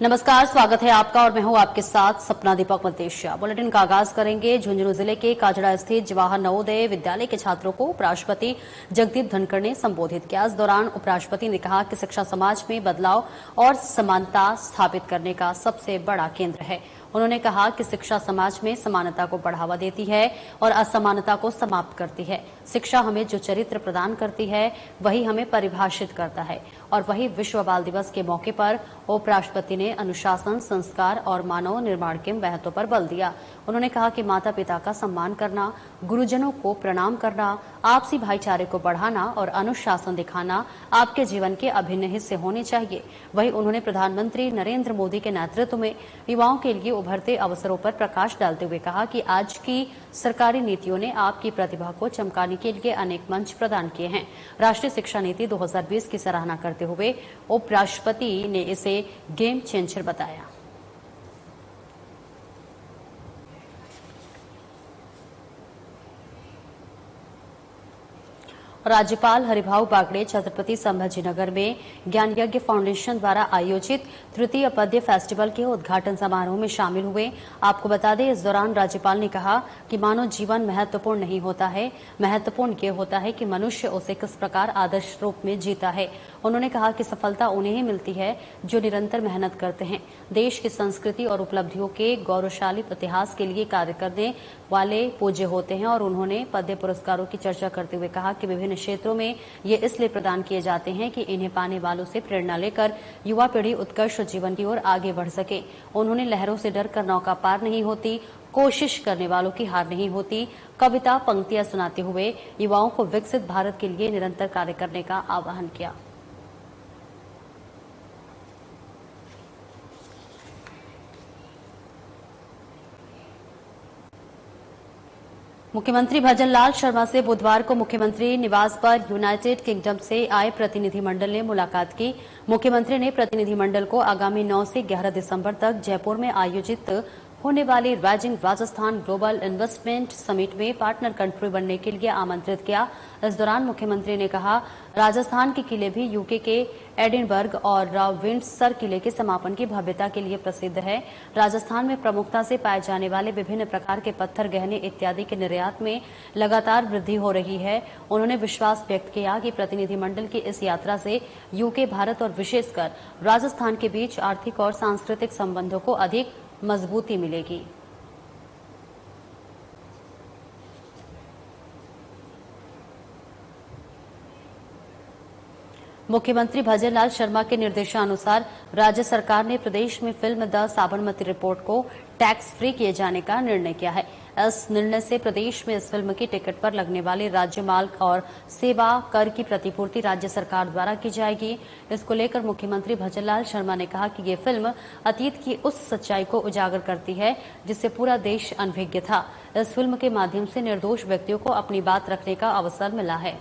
नमस्कार, स्वागत है आपका और मैं हूं आपके साथ सपना दीपक मल्तेशिया। बुलेटिन का आगाज करेंगे। झुंझुनू जिले के काजड़ा स्थित जवाहर नवोदय विद्यालय के छात्रों को उपराष्ट्रपति जगदीप धनखड़ ने संबोधित किया। इस दौरान उपराष्ट्रपति ने कहा कि शिक्षा समाज में बदलाव और समानता स्थापित करने का सबसे बड़ा केंद्र है। उन्होंने कहा कि शिक्षा समाज में समानता को बढ़ावा देती है और असमानता को समाप्त करती है। शिक्षा हमें जो चरित्र प्रदान करती है वही हमें परिभाषित करता है और वही विश्व बाल दिवस के मौके पर उपराष्ट्रपति ने अनुशासन, संस्कार और मानव निर्माण के महत्व पर बल दिया। उन्होंने कहा कि माता पिता का सम्मान करना, गुरुजनों को प्रणाम करना, आपसी भाईचारे को बढ़ाना और अनुशासन दिखाना आपके जीवन के अभिन्न हिस्से होने चाहिए। वहीं उन्होंने प्रधानमंत्री नरेंद्र मोदी के नेतृत्व में युवाओं के लिए उभरते अवसरों पर प्रकाश डालते हुए कहा कि आज की सरकारी नीतियों ने आपकी प्रतिभा को चमकाने के लिए अनेक मंच प्रदान किए हैं। राष्ट्रीय शिक्षा नीति 2020 की सराहना करते हुए उपराष्ट्रपति ने इसे गेम चेंजर बताया। राज्यपाल हरिभाऊ बागड़े छत्रपति संभाजीनगर में ज्ञान यज्ञ फाउंडेशन द्वारा आयोजित तृतीय पद्य फेस्टिवल के उद्घाटन समारोह में शामिल हुए। आपको बता दें, इस दौरान राज्यपाल ने कहा कि मानव जीवन महत्वपूर्ण नहीं होता है, महत्वपूर्ण ये होता है कि मनुष्य उसे किस प्रकार आदर्श रूप में जीता है। उन्होंने कहा कि सफलता उन्हें ही मिलती है जो निरंतर मेहनत करते हैं। देश की संस्कृति और उपलब्धियों के गौरवशाली इतिहास के लिए कार्य करने वाले पूज्य होते हैं और उन्होंने पद्य पुरस्कारों की चर्चा करते हुए कहा कि विभिन्न क्षेत्रों में ये इसलिए प्रदान किए जाते हैं कि इन्हें पाने वालों से प्रेरणा लेकर युवा पीढ़ी उत्कृष्ट जीवन की ओर आगे बढ़ सके। उन्होंने लहरों से डरकर नौका पार नहीं होती, कोशिश करने वालों की हार नहीं होती कविता पंक्तियां सुनाते हुए युवाओं को विकसित भारत के लिए निरंतर कार्य करने का आह्वान किया। मुख्यमंत्री भजनलाल शर्मा से बुधवार को मुख्यमंत्री निवास पर यूनाइटेड किंगडम से आए प्रतिनिधिमंडल ने मुलाकात की। मुख्यमंत्री ने प्रतिनिधिमंडल को आगामी 9 से 11 दिसंबर तक जयपुर में आयोजित होने वाली rising Rajasthan global investment summit में पार्टनर कंट्री बनने के लिए आमंत्रित किया। इस दौरान मुख्यमंत्री ने कहा, राजस्थान के किले भी यूके के एडिनबर्ग और विंडसर किले के समापन की भव्यता के लिए प्रसिद्ध है। राजस्थान में प्रमुखता से पाए जाने वाले विभिन्न प्रकार के पत्थर, गहने इत्यादि के निर्यात में लगातार वृद्धि हो रही है। उन्होंने विश्वास व्यक्त किया कि प्रतिनिधिमंडल की इस यात्रा से यूके, भारत और विशेषकर राजस्थान के बीच आर्थिक और सांस्कृतिक संबंधों को अधिक मजबूती मिलेगी। मुख्यमंत्री भजनलाल शर्मा के निर्देशानुसार राज्य सरकार ने प्रदेश में फिल्म द साबरमती रिपोर्ट को टैक्स फ्री किए जाने का निर्णय किया है। इस निर्णय से प्रदेश में इस फिल्म की टिकट पर लगने वाले राज्य माल और सेवा कर की प्रतिपूर्ति राज्य सरकार द्वारा की जाएगी। इसको लेकर मुख्यमंत्री भजनलाल शर्मा ने कहा कि ये फिल्म अतीत की उस सच्चाई को उजागर करती है जिससे पूरा देश अनभिज्ञ था। इस फिल्म के माध्यम से निर्दोष व्यक्तियों को अपनी बात रखने का अवसर मिला है।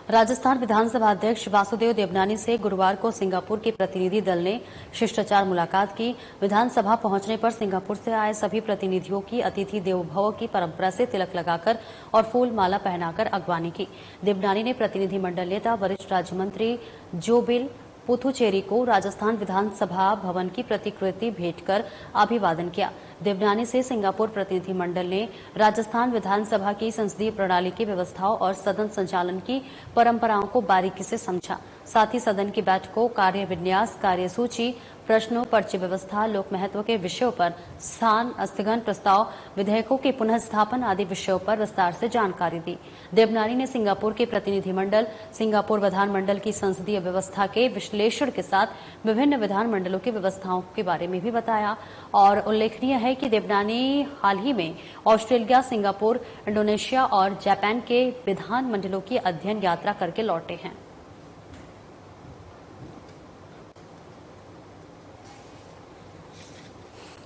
राजस्थान विधानसभा अध्यक्ष वासुदेव देवनानी से गुरुवार को सिंगापुर के प्रतिनिधि दल ने शिष्टाचार मुलाकात की। विधानसभा पहुंचने पर सिंगापुर से आए सभी प्रतिनिधियों की अतिथि देवो भव की परंपरा से तिलक लगाकर और फूल माला पहनाकर अगवानी की। देवनानी ने प्रतिनिधिमंडल नेता वरिष्ठ राज्य मंत्री जोबिल पुथुचेरी को राजस्थान विधानसभा भवन की प्रतिकृति भेंट कर अभिवादन किया। देवनानी से सिंगापुर प्रतिनिधिमंडल ने राजस्थान विधानसभा की संसदीय प्रणाली की व्यवस्थाओं और सदन संचालन की परंपराओं को बारीकी से समझा। साथ ही सदन की बैठकों, कार्य विन्यास, कार्यसूची, प्रश्नों, पर्ची व्यवस्था, लोक महत्व के विषयों पर स्थान, स्थगन प्रस्ताव, विधेयकों के पुनः स्थापन आदि विषयों पर विस्तार से जानकारी दी। देवनानी ने सिंगापुर के प्रतिनिधिमंडल, सिंगापुर विधानमंडल की संसदीय व्यवस्था के विश्लेषण के साथ विभिन्न विधानमंडलों की व्यवस्थाओं के बारे में भी बताया। और उल्लेखनीय है कि देवनानी हाल ही में ऑस्ट्रेलिया, सिंगापुर, इंडोनेशिया और जापान के विधानमंडलों की अध्ययन यात्रा करके लौटे हैं।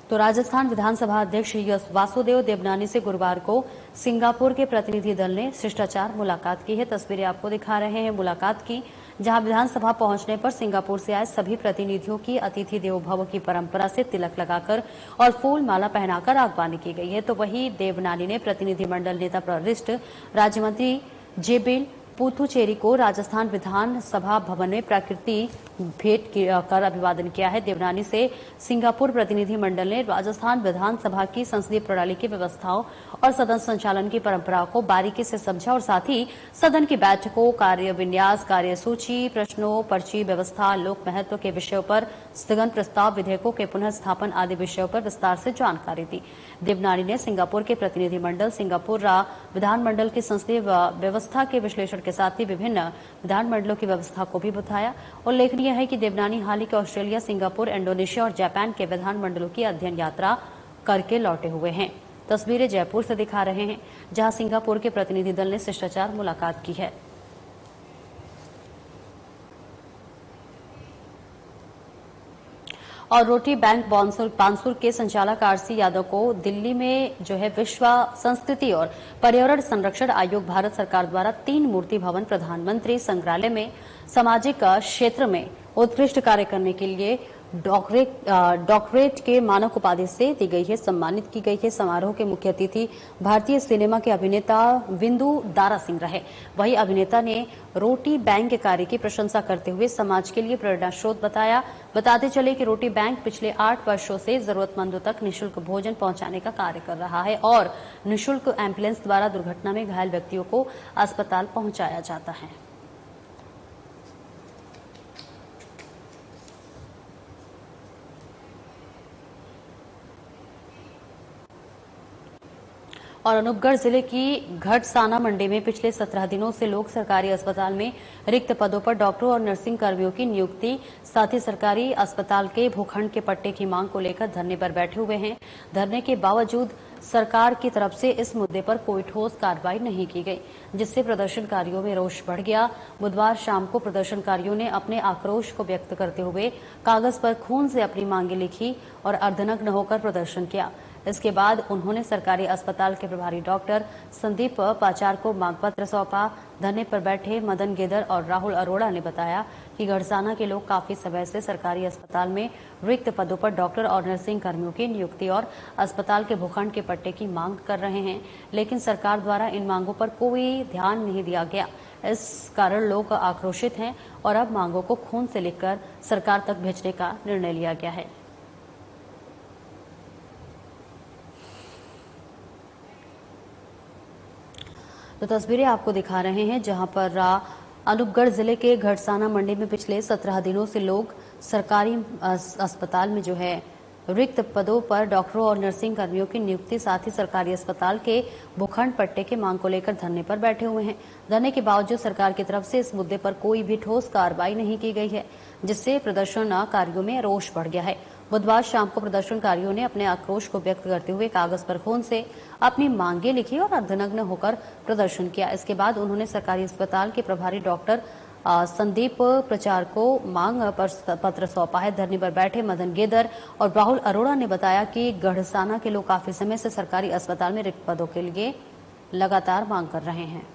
तो राजस्थान विधानसभा अध्यक्ष वासुदेव देवनानी से गुरुवार को सिंगापुर के प्रतिनिधि दल ने शिष्टाचार मुलाकात की है। तस्वीरें आपको दिखा रहे हैं मुलाकात की, जहां विधानसभा पहुंचने पर सिंगापुर से आए सभी प्रतिनिधियों की अतिथि देवो भव की परंपरा से तिलक लगाकर और फूल माला पहनाकर आगवानी की गई है। तो वहीं देवनानी ने प्रतिनिधिमंडल नेता वरिष्ठ राज्य मंत्री जेबिल पुथुचेरी को राजस्थान विधानसभा भवन में प्राकृति भेंट कर अभिवादन किया है। देवनानी से सिंगापुर प्रतिनिधि मंडल ने राजस्थान विधानसभा की संसदीय प्रणाली की व्यवस्थाओं और सदन संचालन की परंपरा को बारीकी से समझा और साथ ही सदन की बैठकों, कार्य विन्यास, कार्यसूची, प्रश्नों, पर्ची व्यवस्था, लोक महत्व के विषयों पर स्थगन प्रस्ताव, विधेयकों के पुनः स्थापन आदि विषयों पर विस्तार से जानकारी दी। देवनानी ने सिंगापुर के प्रतिनिधिमंडल, सिंगापुर विधानमंडल की संसदीय व्यवस्था के विश्लेषण के साथ ही विभिन्न विधानमंडलों की व्यवस्था को भी बताया। उल्लेखनीय है कि देवनानी हाल ही के ऑस्ट्रेलिया, सिंगापुर, इंडोनेशिया और जापान के विधानमंडलों की अध्ययन यात्रा करके लौटे हुए हैं। तस्वीरें जयपुर से दिखा रहे हैं, जहां सिंगापुर के प्रतिनिधि दल ने शिष्टाचार मुलाकात की है। और रोटी बैंक बानसूर के संचालक आरसी यादव को दिल्ली में विश्व संस्कृति और पर्यावरण संरक्षण आयोग भारत सरकार द्वारा 3 मूर्ति भवन प्रधानमंत्री संग्रहालय में सामाजिक क्षेत्र में उत्कृष्ट कार्य करने के लिए डॉक्टरेट के मानक उपाधि से दी गई है, सम्मानित की गई है। समारोह के मुख्य अतिथि भारतीय सिनेमा के अभिनेता विंदु दारा सिंह रहे। वही अभिनेता ने रोटी बैंक के कार्य की प्रशंसा करते हुए समाज के लिए प्रेरणा स्रोत बताया। बताते चले कि रोटी बैंक पिछले 8 वर्षों से जरूरतमंदों तक निःशुल्क भोजन पहुंचाने का कार्य कर रहा है और निःशुल्क एम्बुलेंस द्वारा दुर्घटना में घायल व्यक्तियों को अस्पताल पहुंचाया जाता है। और अनूपगढ़ जिले की घटसाना मंडी में पिछले 17 दिनों से लोग सरकारी अस्पताल में रिक्त पदों पर डॉक्टरों और नर्सिंग कर्मियों की नियुक्ति, साथ ही सरकारी अस्पताल के भूखंड के पट्टे की मांग को लेकर धरने पर बैठे हुए हैं। धरने के बावजूद सरकार की तरफ से इस मुद्दे पर कोई ठोस कार्रवाई नहीं की गई, जिससे प्रदर्शनकारियों में रोष बढ़ गया। बुधवार शाम को प्रदर्शनकारियों ने अपने आक्रोश को व्यक्त करते हुए कागज पर खून से अपनी मांगे लिखी और अर्धनग्न होकर प्रदर्शन किया। इसके बाद उन्होंने सरकारी अस्पताल के प्रभारी डॉक्टर संदीप पाचार को मांग पत्र सौंपा। धरने पर बैठे मदन गेदर और राहुल अरोड़ा ने बताया कि घड़साना के लोग काफी समय से सरकारी अस्पताल में रिक्त पदों पर डॉक्टर और नर्सिंग कर्मियों की नियुक्ति और अस्पताल के भूखंड के पट्टे की मांग कर रहे हैं, लेकिन सरकार द्वारा इन मांगों पर कोई ध्यान नहीं दिया गया। इस कारण लोग आक्रोशित हैं और अब मांगों को खून से लिखकर सरकार तक भेजने का निर्णय लिया गया है। तो तस्वीरें आपको दिखा रहे हैं, जहां पर अनूपगढ़ जिले के घटसाना मंडी में पिछले 17 दिनों से लोग सरकारी अस्पताल में रिक्त पदों पर डॉक्टरों और नर्सिंग कर्मियों की नियुक्ति, साथ ही सरकारी अस्पताल के भूखंड पट्टे के मांग को लेकर धरने पर बैठे हुए हैं। धरने के बावजूद सरकार की तरफ से इस मुद्दे पर कोई भी ठोस कार्रवाई नहीं की गई है, जिससे प्रदर्शनकारियों में रोष बढ़ गया है। बुधवार शाम को प्रदर्शनकारियों ने अपने आक्रोश को व्यक्त करते हुए कागज पर खून से अपनी मांगे लिखी और अर्धनग्न होकर प्रदर्शन किया। इसके बाद उन्होंने सरकारी अस्पताल के प्रभारी डॉक्टर संदीप प्रचार को मांग पत्र सौंपा है। धरने पर बैठे मदन गेदर और राहुल अरोड़ा ने बताया कि गढ़साना के लोग काफी समय से सरकारी अस्पताल में रिक्त पदों के लिए लगातार मांग कर रहे हैं।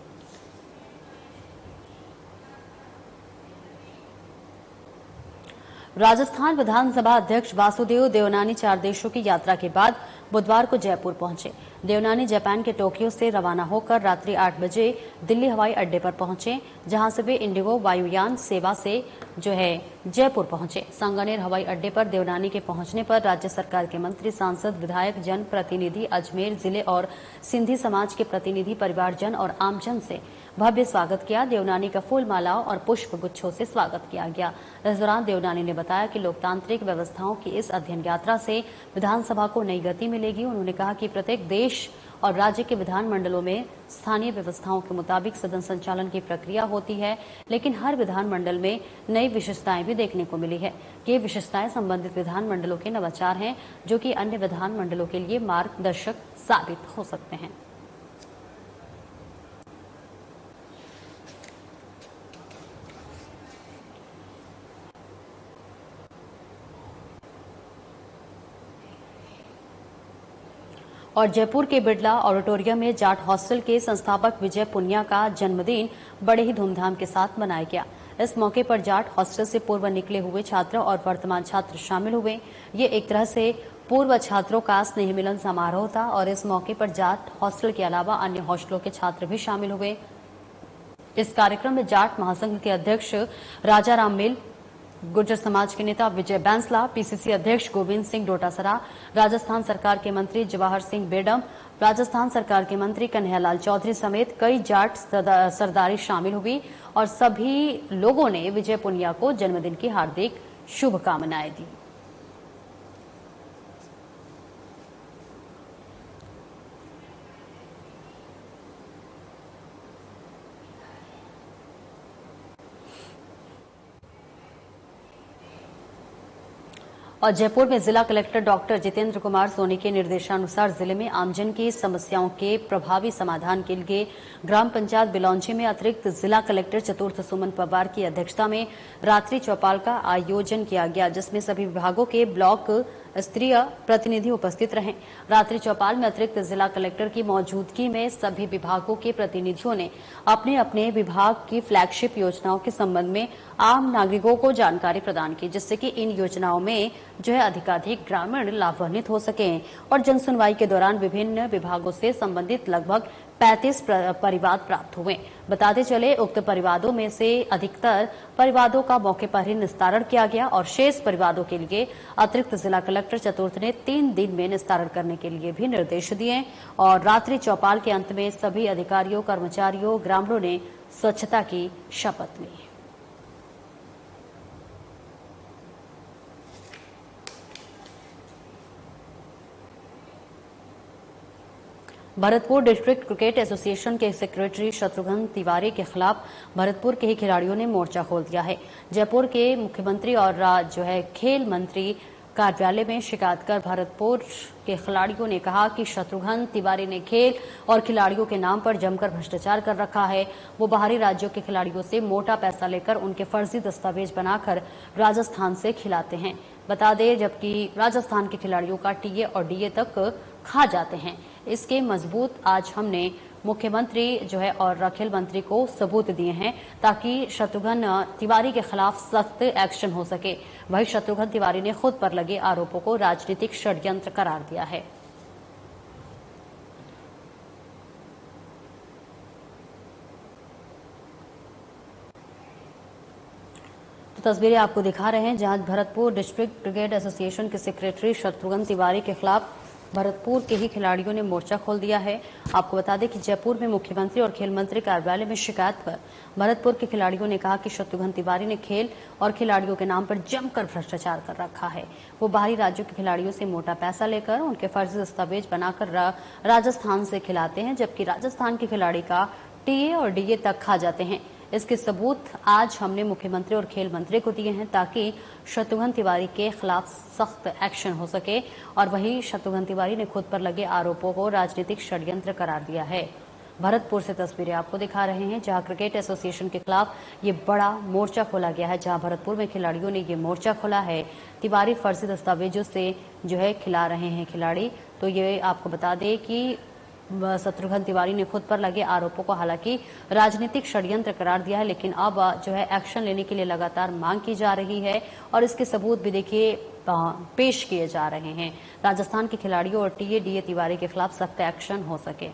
राजस्थान विधानसभा अध्यक्ष वासुदेव देवनानी 4 देशों की यात्रा के बाद बुधवार को जयपुर पहुंचे। देवनानी जापान के टोक्यो से रवाना होकर रात्रि 8 बजे दिल्ली हवाई अड्डे पर पहुंचे, जहां से वे इंडिगो वायुयान सेवा से जयपुर पहुंचे। सांगानेर हवाई अड्डे पर देवनानी के पहुंचने पर राज्य सरकार के मंत्री, सांसद, विधायक, जन प्रतिनिधि, अजमेर जिले और सिंधी समाज के प्रतिनिधि, परिवारजन और आमजन से भव्य स्वागत किया। देवनानी का फूल मालाओं और पुष्प गुच्छों से स्वागत किया गया। इस दौरान देवनानी ने बताया कि लोकतांत्रिक व्यवस्थाओं की इस अध्ययन यात्रा से विधानसभा को नई गति मिलेगी। उन्होंने कहा कि प्रत्येक देश और राज्य के विधानमंडलों में स्थानीय व्यवस्थाओं के मुताबिक सदन संचालन की प्रक्रिया होती है, लेकिन हर विधानमंडल में नई विशेषताएं भी देखने को मिली है। ये विशेषताएं संबंधित विधानमंडलों के नवाचार हैं, जो कि अन्य विधानमंडलों के लिए मार्गदर्शक साबित हो सकते हैं। और जयपुर के बिड़ला ऑडिटोरियम में जाट हॉस्टल के संस्थापक विजय पुनिया का जन्मदिन बड़े ही धूमधाम के साथ मनाया गया। इस मौके पर जाट हॉस्टल से पूर्व निकले हुए छात्र और वर्तमान छात्र शामिल हुए। ये एक तरह से पूर्व छात्रों का स्नेह मिलन समारोह था और इस मौके पर जाट हॉस्टल के अलावा अन्य हॉस्टलों के छात्र भी शामिल हुए। इस कार्यक्रम में जाट महासंघ के अध्यक्ष राजा राम मिल, गुर्जर समाज के नेता विजय बैंसला, पीसीसी अध्यक्ष गोविंद सिंह डोटासरा, राजस्थान सरकार के मंत्री जवाहर सिंह बेडम, राजस्थान सरकार के मंत्री कन्हैयालाल चौधरी समेत कई जाट सरदारी शामिल हुई और सभी लोगों ने विजय पुनिया को जन्मदिन की हार्दिक शुभकामनाएं दी। और जयपुर में जिला कलेक्टर डॉक्टर जितेंद्र कुमार सोनी के निर्देशानुसार जिले में आमजन की समस्याओं के प्रभावी समाधान के लिए ग्राम पंचायत बिलौंची में अतिरिक्त जिला कलेक्टर चतुर्थ सुमन पवार की अध्यक्षता में रात्रि चौपाल का आयोजन किया गया, जिसमें सभी विभागों के ब्लॉक स्तरीय प्रतिनिधि उपस्थित रहे। रात्रि चौपाल में अतिरिक्त जिला कलेक्टर की मौजूदगी में सभी विभागों के प्रतिनिधियों ने अपने अपने विभाग की फ्लैगशिप योजनाओं के संबंध में आम नागरिकों को जानकारी प्रदान की, जिससे कि इन योजनाओं में जो है अधिकाधिक ग्रामीण लाभान्वित हो सके। और जनसुनवाई के दौरान विभिन्न विभागों से संबंधित लगभग 35 परिवाद प्राप्त हुए। बताते चले उक्त परिवादों में से अधिकतर परिवादों का मौके पर ही निस्तारण किया गया और शेष परिवादों के लिए अतिरिक्त जिला कलेक्टर चतुर्थ ने 3 दिन में निस्तारण करने के लिए भी निर्देश दिए। और रात्रि चौपाल के अंत में सभी अधिकारियों, कर्मचारियों, ग्रामीणों ने स्वच्छता की शपथ ली। भरतपुर डिस्ट्रिक्ट क्रिकेट एसोसिएशन के सेक्रेटरी शत्रुघ्न तिवारी के खिलाफ भरतपुर के ही खिलाड़ियों ने मोर्चा खोल दिया है। जयपुर के मुख्यमंत्री और जो है खेल मंत्री कार्यालय में शिकायत कर भरतपुर के खिलाड़ियों ने कहा कि शत्रुघ्न तिवारी ने खेल और खिलाड़ियों के नाम पर जमकर भ्रष्टाचार कर रखा है। वो बाहरी राज्यों के खिलाड़ियों से मोटा पैसा लेकर उनके फर्जी दस्तावेज बनाकर राजस्थान से खिलाते हैं। बता दें, जबकि राजस्थान के खिलाड़ियों का टीए और डीए तक खा जाते हैं। इसके मजबूत आज हमने मुख्यमंत्री जो है और खेल मंत्री को सबूत दिए हैं ताकि शत्रुघ्न तिवारी के खिलाफ सख्त एक्शन हो सके। वहीं शत्रुघ्न तिवारी ने खुद पर लगे आरोपों को राजनीतिक षड्यंत्र करार दिया है। तो तस्वीरें आपको दिखा रहे हैं जहां भरतपुर डिस्ट्रिक्ट क्रिकेट एसोसिएशन के सेक्रेटरी शत्रुघ्न तिवारी के खिलाफ भरतपुर के ही खिलाड़ियों ने मोर्चा खोल दिया है। आपको बता दें कि जयपुर में मुख्यमंत्री और खेल मंत्री कार्यालय में शिकायत पर भरतपुर के खिलाड़ियों ने कहा कि शत्रुघ्न तिवारी ने खेल और खिलाड़ियों के नाम पर जमकर भ्रष्टाचार कर रखा है। वो बाहरी राज्यों के खिलाड़ियों से मोटा पैसा लेकर उनके फर्जी दस्तावेज बनाकर राजस्थान से खिलाते हैं, जबकि राजस्थान के खिलाड़ी का टीए और डीए तक खा जाते हैं। इसके सबूत आज हमने मुख्यमंत्री और खेल मंत्री को दिए हैं ताकि शत्रुघ्न तिवारी के खिलाफ सख्त एक्शन हो सके। और वहीं शत्रुघ्न तिवारी ने खुद पर लगे आरोपों को राजनीतिक षड्यंत्र करार दिया है। भरतपुर से तस्वीरें आपको दिखा रहे हैं जहां क्रिकेट एसोसिएशन के खिलाफ ये बड़ा मोर्चा खोला गया है। जहां भरतपुर में खिलाड़ियों ने ये मोर्चा खोला है। तिवारी फर्जी दस्तावेजों से जो है खिला रहे हैं खिलाड़ी। तो ये आपको बता दें कि शत्रुघ्न तिवारी ने खुद पर लगे आरोपों को हालांकि राजनीतिक षड्यंत्र करार दिया है, लेकिन अब जो है एक्शन लेने के लिए लगातार मांग की जा रही है और इसके सबूत भी देखिए पेश किए जा रहे हैं। राजस्थान के खिलाड़ियों और टीए डीए तिवारी के खिलाफ सख्त एक्शन हो सके।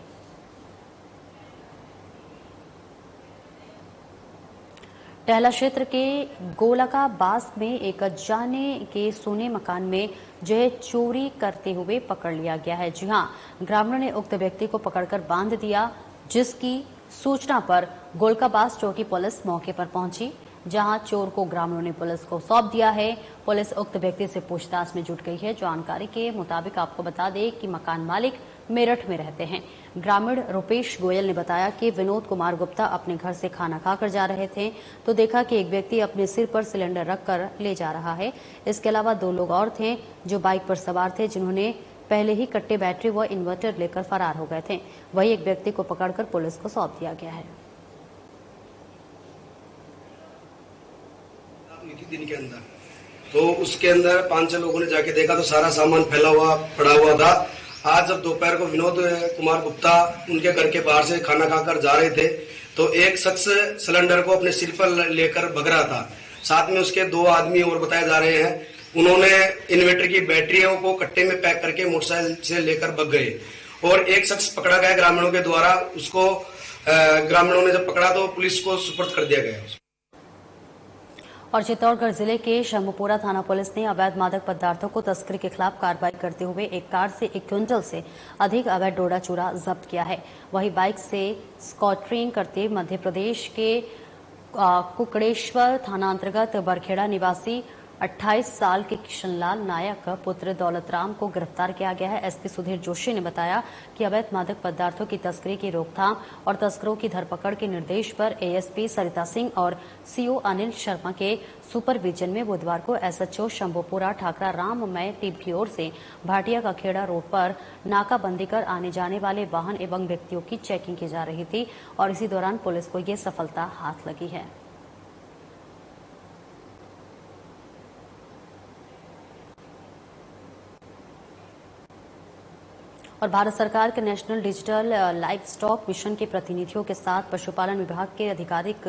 टहला क्षेत्र के गोलका बास में एक अनजाने के सोने मकान में जो है चोरी करते हुए पकड़ लिया गया है। जी हां, ग्रामीणों ने उक्त व्यक्ति को पकड़कर बांध दिया, जिसकी सूचना पर गोलका बास चौकी पुलिस मौके पर पहुंची, जहां चोर को ग्रामीणों ने पुलिस को सौंप दिया है। पुलिस उक्त व्यक्ति से पूछताछ में जुट गई है। जानकारी के मुताबिक आपको बता दें कि मकान मालिक मेरठ में रहते हैं। ग्रामीण रुपेश गोयल ने बताया कि विनोद कुमार गुप्ता अपने घर से खाना खाकर जा रहे थे तो देखा कि एक व्यक्ति अपने सिर पर सिलेंडर रखकर ले जा रहा है। इसके अलावा 2 लोग और थे जो बाइक पर सवार थे, जिन्होंने पहले ही कट्टे बैटरी व इन्वर्टर लेकर फरार हो गए थे। वही एक व्यक्ति को पकड़कर पुलिस को सौंप दिया गया है। दिन के अंदर तो उसके अंदर 5-6 लोगों ने जाके देखा तो सारा सामान फैला हुआ पड़ा हुआ था। आज जब दोपहर को विनोद कुमार गुप्ता उनके घर के बाहर से खाना खाकर जा रहे थे तो एक शख्स सिलेंडर को अपने सिर पर लेकर भग रहा था। साथ में उसके 2 आदमी और बताए जा रहे हैं। उन्होंने इन्वर्टर की बैटरियों को कट्टे में पैक करके मोटरसाइकिल से लेकर भग गए और एक शख्स पकड़ा गया ग्रामीणों के द्वारा। उसको ग्रामीणों ने जब पकड़ा तो पुलिस को सुपुर्द कर दिया गया। और चित्तौड़गढ़ जिले के शंभुपुरा थाना पुलिस ने अवैध मादक पदार्थों को तस्करी के खिलाफ कार्रवाई करते हुए एक कार से 1 क्विंटल से अधिक अवैध डोडा चूरा जब्त किया है। वहीं बाइक से स्कॉटरिंग करते मध्य प्रदेश के कुकड़ेश्वर थाना अंतर्गत बरखेड़ा निवासी 28 साल के किशनलाल नायक पुत्र दौलतराम को गिरफ्तार किया गया है। एसपी सुधीर जोशी ने बताया कि अवैध मादक पदार्थों की तस्करी की रोकथाम और तस्करों की धरपकड़ के निर्देश पर एएसपी सरिता सिंह और सीओ अनिल शर्मा के सुपरविजन में बुधवार को एसएचओ शंभुपुरा ठाकरा राममय टीम की ओर से भाटिया का खेड़ा रोड पर नाकाबंदी कर आने जाने वाले वाहन एवं व्यक्तियों की चेकिंग की जा रही थी और इसी दौरान पुलिस को ये सफलता हाथ लगी है। और भारत सरकार के national digital life stock mission के प्रतिनिधियों के साथ पशुपालन विभाग के आधिकारिक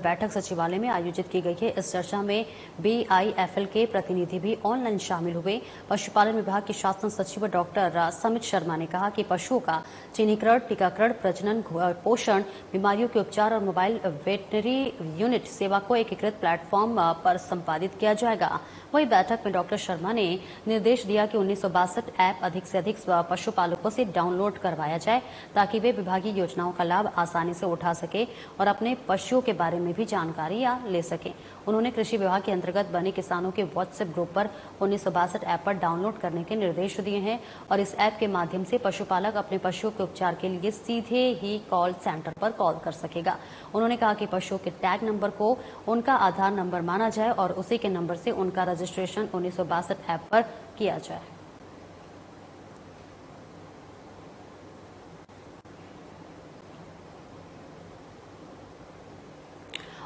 बैठक सचिवालय में आयोजित की गई है। इस चर्चा में बीआईएफएल के प्रतिनिधि भी ऑनलाइन शामिल हुए। पशुपालन विभाग के शासन सचिव डॉक्टर समित शर्मा ने कहा कि पशुओं का चिन्हीकरण, टीकाकरण, प्रजनन, पोषण, बीमारियों के उपचार और मोबाइल वेटनरी यूनिट सेवा को एकीकृत प्लेटफॉर्म पर संपादित किया जाएगा। वहीं बैठक में डॉक्टर शर्मा ने निर्देश दिया कि 1962 ऐप अधिक से अधिक पशुपालकों से डाउनलोड करवाया जाए ताकि वे विभागीय योजनाओं का लाभ आसानी से उठा सके और अपने पशुओं के बारे में भी जानकारी ले सके। उन्होंने कृषि विभाग के अंतर्गत बने किसानों के व्हाट्सएप ग्रुप पर 1962 ऐप पर डाउनलोड करने के निर्देश दिए हैं और इस ऐप के माध्यम से पशुपालक अपने पशुओं के उपचार के लिए सीधे ही कॉल सेंटर पर कॉल कर सकेगा। उन्होंने कहा कि पशुओं के टैग नंबर को उनका आधार नंबर माना जाए और उसी के नंबर से उनका रजिस्ट्रेशन 1962 ऐप पर किया जाए।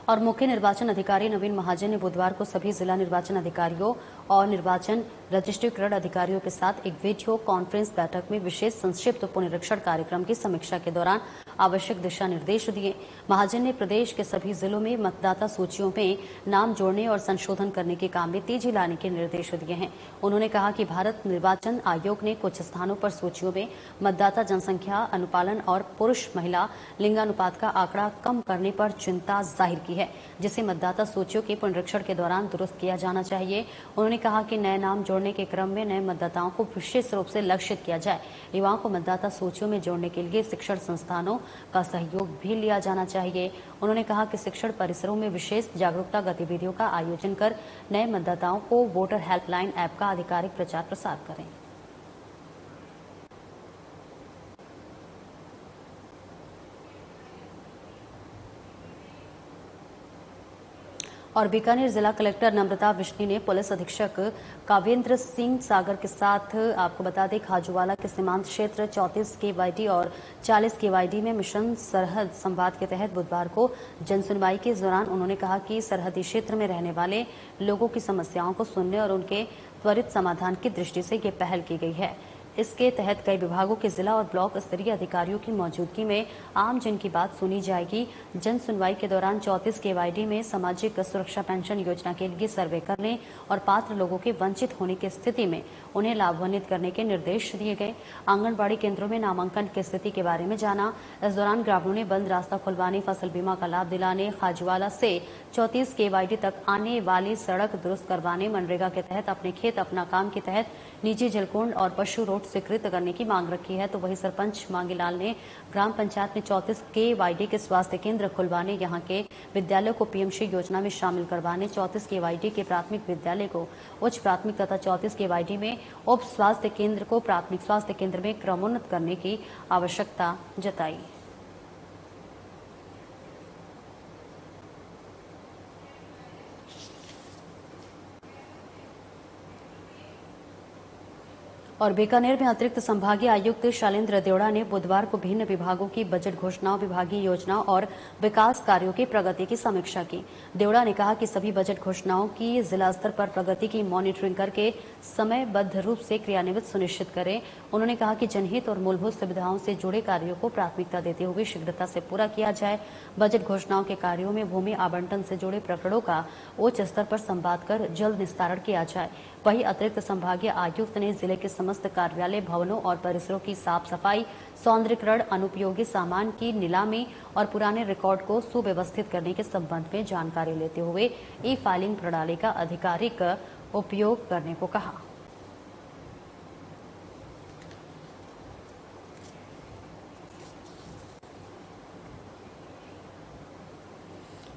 और मुख्य निर्वाचन अधिकारी नवीन महाजन ने बुधवार को सभी जिला निर्वाचन अधिकारियों और निर्वाचन रजिस्ट्रीकरण अधिकारियों के साथ एक वीडियो कॉन्फ्रेंस बैठक में विशेष संक्षिप्त पुनरीक्षण कार्यक्रम की समीक्षा के दौरान आवश्यक दिशा निर्देश दिए। महाजन ने प्रदेश के सभी जिलों में मतदाता सूचियों में नाम जोड़ने और संशोधन करने के काम में तेजी लाने के निर्देश दिए हैं। उन्होंने कहा कि भारत निर्वाचन आयोग ने कुछ स्थानों पर सूचियों में मतदाता जनसंख्या अनुपालन और पुरुष महिला लिंगानुपात का आंकड़ा कम करने पर चिंता जाहिर की है, जिसे मतदाता सूचियों के पुनरीक्षण के दौरान दुरुस्त किया जाना चाहिए। उन्होंने कहा कि नए नाम जोड़ने के क्रम में नए मतदाताओं को विशेष रूप से लक्षित किया जाए। युवाओं को मतदाता सूचियों में जोड़ने के लिए शिक्षण संस्थानों का सहयोग भी लिया जाना चाहिए। उन्होंने कहा कि शिक्षण परिसरों में विशेष जागरूकता गतिविधियों का आयोजन कर नए मतदाताओं को वोटर हेल्पलाइन ऐप का आधिकारिक प्रचार प्रसार करें। और बीकानेर जिला कलेक्टर नम्रता विश्नी ने पुलिस अधीक्षक कावेंद्र सिंह सागर के साथ आपको बता दें खाजूवाला के सीमांत क्षेत्र 34 केवाईडी और 40 केवाईडी में मिशन सरहद संवाद के तहत बुधवार को जनसुनवाई के दौरान उन्होंने कहा कि सरहदी क्षेत्र में रहने वाले लोगों की समस्याओं को सुनने और उनके त्वरित समाधान की दृष्टि से ये पहल की गई है। इसके तहत कई विभागों के जिला और ब्लॉक स्तरीय अधिकारियों की मौजूदगी में आम जन की बात सुनी जाएगी। जन सुनवाई के दौरान 34 केवाईडी में सामाजिक सुरक्षा पेंशन योजना के लिए सर्वे करने और पात्र लोगों के वंचित होने की स्थिति में उन्हें लाभान्वित करने के निर्देश दिए गए। आंगनबाड़ी केंद्रों में नामांकन की स्थिति के बारे में जाना। इस दौरान ग्रामीणों ने बंद रास्ता खुलवाने, फसल बीमा का लाभ दिलाने, खाजूवाला से 34 केवाईडी तक आने वाली सड़क दुरुस्त करवाने, मनरेगा के तहत अपने खेत अपना काम के तहत निजी जलकुंड और पशु रोड स्वीकृत करने की मांग रखी है। तो वही सरपंच मांगीलाल ने ग्राम पंचायत में 34 केवाईडी के स्वास्थ्य केंद्र खुलवाने, यहां के विद्यालयों को पीएमश्री योजना में शामिल करवाने, 34 केवाईडी के प्राथमिक विद्यालय को उच्च प्राथमिक तथा 34 केवाईडी में उप स्वास्थ्य केंद्र को प्राथमिक स्वास्थ्य केंद्र में क्रमोन्नत करने की आवश्यकता जताई। और बीकानेर में अतिरिक्त संभागीय आयुक्त शैलेंद्र देवड़ा ने बुधवार को भिन्न विभागों की बजट घोषणाओं, विभागीय योजनाओं और विकास कार्यों की प्रगति की समीक्षा की। देवड़ा ने कहा कि सभी बजट घोषणाओं की जिला स्तर पर प्रगति की मॉनिटरिंग करके समयबद्ध रूप से क्रियान्वित सुनिश्चित करें। उन्होंने कहा कि जनहित और मूलभूत सुविधाओं से जुड़े कार्यों को प्राथमिकता देते हुए शीघ्रता से पूरा किया जाए। बजट घोषणाओं के कार्यों में भूमि आवंटन से जुड़े प्रकरणों का उच्च स्तर पर संवाद कर जल्द निस्तारण किया जाए। वहीं अतिरिक्त संभागीय आयुक्त ने जिले के समस्त कार्यालय भवनों और परिसरों की साफ सफाई, सौंदर्यीकरण, अनुपयोगी सामान की नीलामी और पुराने रिकॉर्ड को सुव्यवस्थित करने के संबंध में जानकारी लेते हुए ई फाइलिंग प्रणाली का आधिकारिक उपयोग करने को कहा।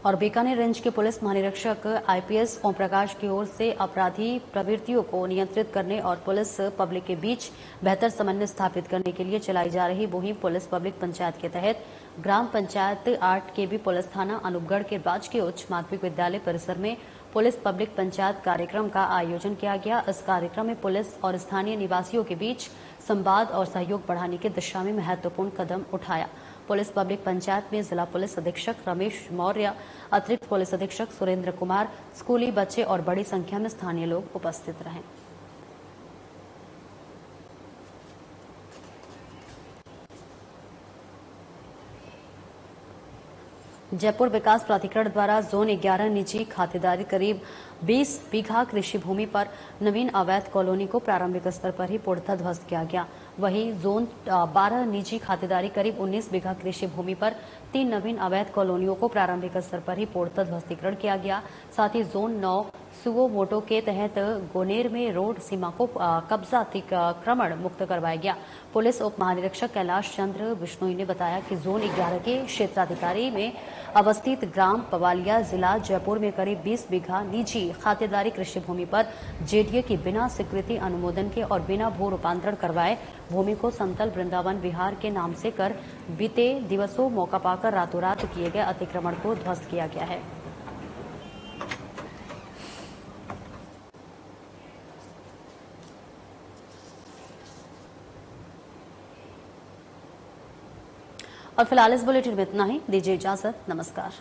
और बीकानेर रेंज के पुलिस महानिरीक्षक आईपीएस ओम प्रकाश की ओर से अपराधी प्रवृत्तियों को नियंत्रित करने और पुलिस पब्लिक के बीच बेहतर समन्वय स्थापित करने के लिए चलाई जा रही मुहिम पुलिस पब्लिक पंचायत के तहत ग्राम पंचायत 8 केबी पुलिस थाना अनूपगढ़ के राजकीय उच्च माध्यमिक विद्यालय परिसर में पुलिस पब्लिक पंचायत कार्यक्रम का आयोजन किया गया। इस कार्यक्रम में पुलिस और स्थानीय निवासियों के बीच संवाद और सहयोग बढ़ाने की दिशा में महत्वपूर्ण कदम उठाया। पुलिस पब्लिक पंचायत में जिला पुलिस अधीक्षक रमेश मौर्य, अतिरिक्त पुलिस अधीक्षक सुरेंद्र कुमार, स्कूली बच्चे और बड़ी संख्या में स्थानीय लोग उपस्थित रहे। जयपुर विकास प्राधिकरण द्वारा जोन 11 निजी खातेदारी करीब 20 बीघा कृषि भूमि पर नवीन अवैध कॉलोनी को प्रारंभिक स्तर पर ही पूर्णतः ध्वस्त किया गया। वहीं जोन 12 निजी खातेदारी करीब 19 बीघा कृषि भूमि पर 3 नवीन अवैध कॉलोनियों को प्रारंभिक स्तर पर ही पूर्णतः ध्वस्तीकरण किया गया। साथ ही जोन 9 सुओ मोटो के तहत गोनेर में रोड सीमा को कब्जा अतिक्रमण मुक्त करवाया गया। पुलिस उप महानिरीक्षक कैलाश चंद्र बिश्नोई ने बताया कि जोन 11 के क्षेत्राधिकारी में अवस्थित ग्राम पवालिया जिला जयपुर में करीब 20 बीघा निजी खातेदारी कृषि भूमि पर जेडीए की बिना स्वीकृति अनुमोदन के और बिना भू रूपांतरण करवाए भूमि को समतल वृंदावन विहार के नाम से कर बीते दिवसों मौका पाकर रातों रात किए गए अतिक्रमण को ध्वस्त किया गया है। और फिलहाल इस बुलेटिन में इतना ही। दीजिए इजाजत। नमस्कार।